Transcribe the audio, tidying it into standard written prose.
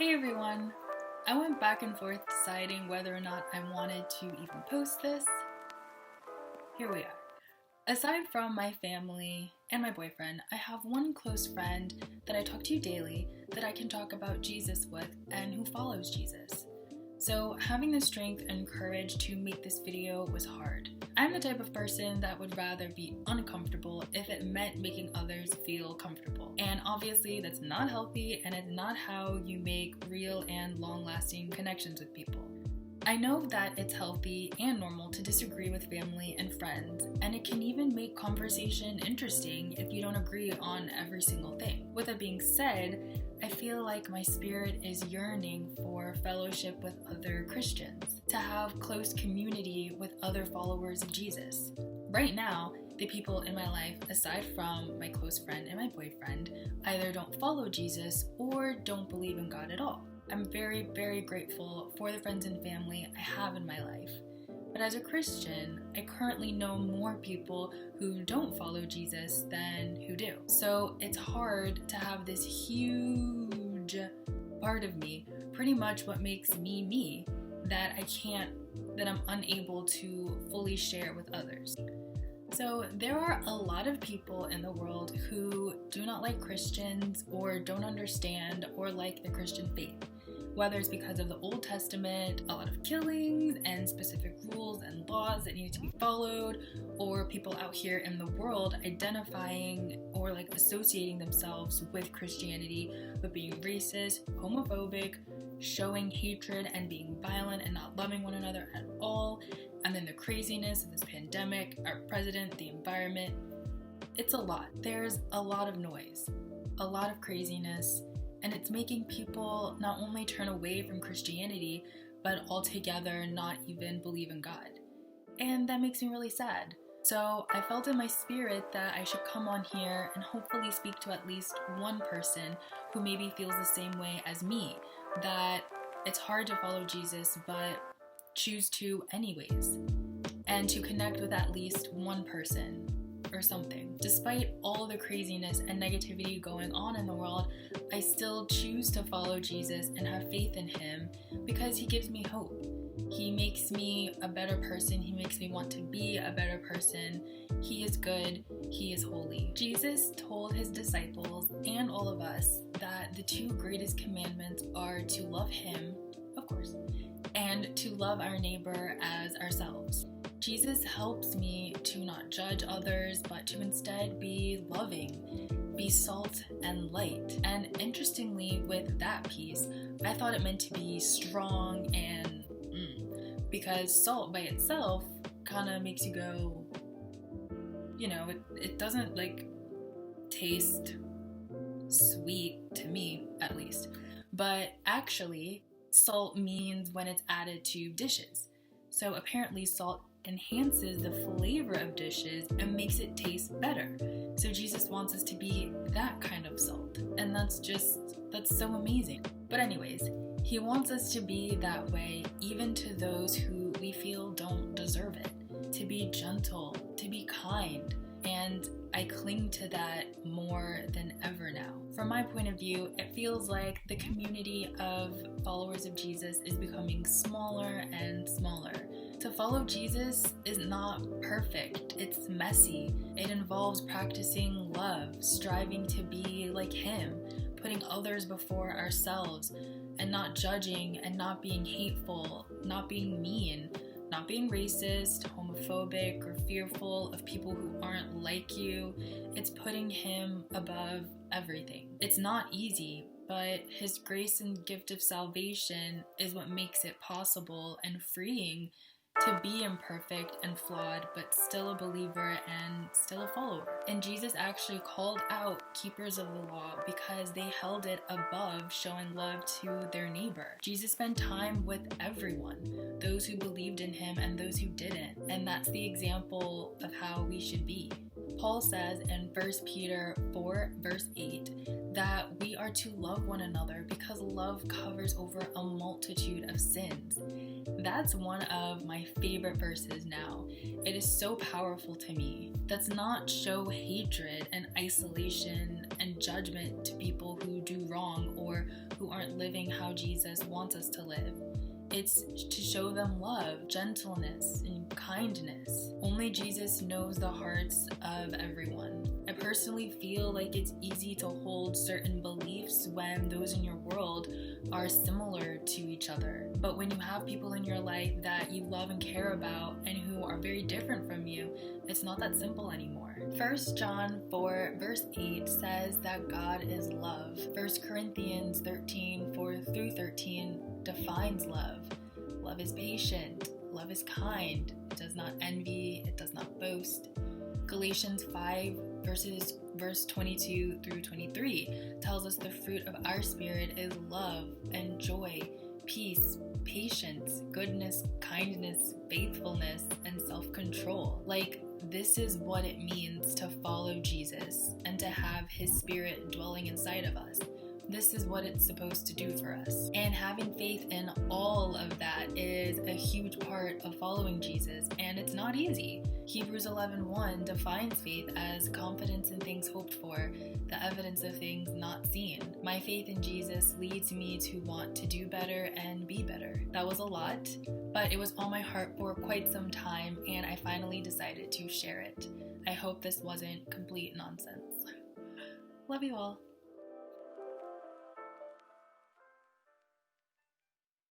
Hey everyone! I went back and forth deciding whether or not I wanted to even post this. Here we are. Aside from my family and my boyfriend, I have one close friend that I talk to daily that I can talk about Jesus with and who follows Jesus. So having the strength and courage to make this video was hard. I'm the type of person that would rather be uncomfortable if it meant making others feel comfortable. And obviously that's not healthy and it's not how you make real and long-lasting connections with people. I know that it's healthy and normal to disagree with family and friends, and it can even make conversation interesting if you don't agree on every single thing. With that being said, I feel like my spirit is yearning for fellowship with other Christians, to have close community with other followers of Jesus. Right now, the people in my life, aside from my close friend and my boyfriend, either don't follow Jesus or don't believe in God at all. I'm very, very grateful for the friends and family I have in my life. But as a Christian, I currently know more people who don't follow Jesus than who do. So it's hard to have this huge part of me, pretty much what makes me me, that I'm unable to fully share with others. So there are a lot of people in the world who do not like Christians or don't understand or like the Christian faith. Whether it's because of the Old Testament, a lot of killings and specific rules and laws that need to be followed, or people out here in the world identifying or associating themselves with Christianity but being racist, homophobic, showing hatred and being violent and not loving one another at all, and then the craziness of this pandemic, our president, the environment. It's a lot. There's a lot of noise, a lot of craziness, and it's making people not only turn away from Christianity, but altogether not even believe in God. And that makes me really sad. So I felt in my spirit that I should come on here and hopefully speak to at least one person who maybe feels the same way as me, that it's hard to follow Jesus, but choose to anyways, and to connect with at least one person or something. Despite all the craziness and negativity going on in the world, I still choose to follow Jesus and have faith in him because he gives me hope. He makes me a better person. He makes me want to be a better person. He is good. He is holy. Jesus told his disciples and all of us that the two greatest commandments are to love him, of course, and to love our neighbor as ourselves. Jesus helps me to not judge others, but to instead be loving, be salt and light. And interestingly, with that piece, I thought it meant to be strong and because salt by itself kind of makes you go, it doesn't taste sweet to me, at least. But actually, salt means when it's added to dishes. So apparently salt enhances the flavor of dishes and makes it taste better. So Jesus wants us to be that kind of salt. And that's so amazing. But anyways, he wants us to be that way even to those who we feel don't deserve it. To be gentle, to be kind. And I cling to that more than ever now. From my point of view, it feels like the community of followers of Jesus is becoming smaller and smaller. To follow Jesus is not perfect. It's messy. It involves practicing love, striving to be like him, putting others before ourselves, and not judging and not being hateful, not being mean, not being racist, homophobic, or fearful of people who aren't like you. It's putting him above everything. It's not easy, but his grace and gift of salvation is what makes it possible and freeing to be imperfect and flawed, but still a believer and still a follower. And Jesus actually called out keepers of the law because they held it above showing love to their neighbor. Jesus spent time with everyone, those who believed in him and those who didn't. And that's the example of how we should be. Paul says in 1 Peter 4 verse 8 that we are to love one another because love covers over a multitude of sins. That's one of my favorite verses now. It is so powerful to me. Does not show hatred and isolation and judgment to people who do wrong or who aren't living how Jesus wants us to live. It's to show them love, gentleness, and kindness. Only Jesus knows the hearts of everyone. I personally feel like it's easy to hold certain beliefs when those in your world are similar to each other. But when you have people in your life that you love and care about and who are very different from you, it's not that simple anymore. 1 John 4 verse 8 says that God is love. 1 Corinthians 13, 4 through 13 defines love. Love is patient. Love is kind. It does not envy. It does not boast. Galatians 5 verse 22 through 23 tells us the fruit of our spirit is love and joy, peace, patience, goodness, kindness, faithfulness, and self-control. Like, this is what it means to follow Jesus and to have his spirit dwelling inside of us. This is what it's supposed to do for us. And having faith in all of that is a huge part of following Jesus, and it's not easy. Hebrews 11:1 defines faith as confidence in things hoped for, the evidence of things not seen. My faith in Jesus leads me to want to do better and be better. That was a lot, but it was on my heart for quite some time, and I finally decided to share it. I hope this wasn't complete nonsense. Love you all.